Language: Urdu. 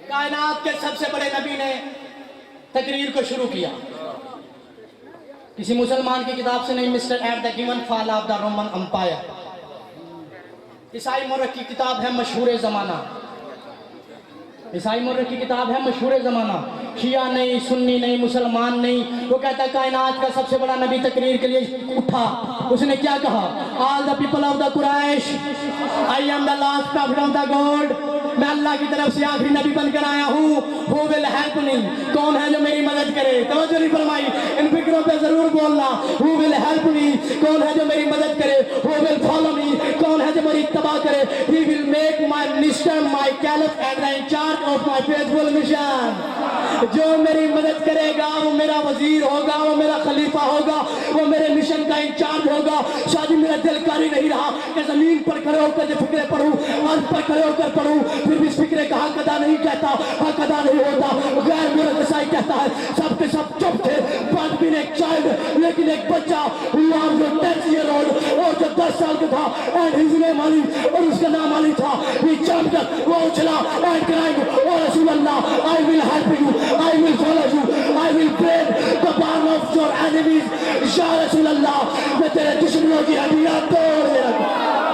کائنات کے سب سے بڑے نبی نے تقریر کو شروع کیا. کسی مسلمان کی کتاب سے نہیں, mister at the given fall of the Roman umpire. عیسائی مورخ کی کتاب ہے مشہور زمانہ. عیسائی مورخ کی کتاب ہے مشہور زمانہ. شیعہ نہیں, سنی نہیں, مسلمان نہیں. وہ کہتا ہے کائنات کا سب سے بڑا نبی تقریر کے لیے اٹھا. اس نے کیا کہا؟ All the people of the Quraysh, I am the last prophet of the God. میں اللہ کی طرف سے آخری نبی بن کر آیا ہوں. Who will help me? کون ہے جو میری مدد کرے؟ توجہ نہیں فرمائی, ان فکروں پہ ضرور بولنا. Who will help me? کون ہے جو میری مدد کرے؟ Who will follow me? کون ہے جو میری اتباع کرے؟ He will make my minister my caliph and the in charge of my faithful mission. جو میری مدد کرے گا وہ میرا وزیر ہوگا, وہ میرا خلیفہ ہوگا, وہ میرے مشن کا انچارج ہوگا. شادی میرا دل کاری نہیں رہا کہ زمین پر کھڑے ہو کر جو فکرے پڑھوں, عرض پر کھڑے ہو کر پڑھوں, پھر بھی اس فکرے کا حق ادا نہیں کہتا, حق ادا نہیں ہوتا. غیر میرا دسائی کہتا ہے سب کے سب چپ تھے, but been a child, لیکن ایک بچہ who was جو 10 year old, اور جو 10 سال کا تھا, and his name علی, اور اس کا نام علی تھا. he jumped up, وہ اچھلا and cried, oh رسول اللہ, I will help you, I will follow you, I will break the barn of your enemies. یا رسول اللہ, میں تیرے دشمنوں کی ہڈیاں توڑ دے رہا ہوں.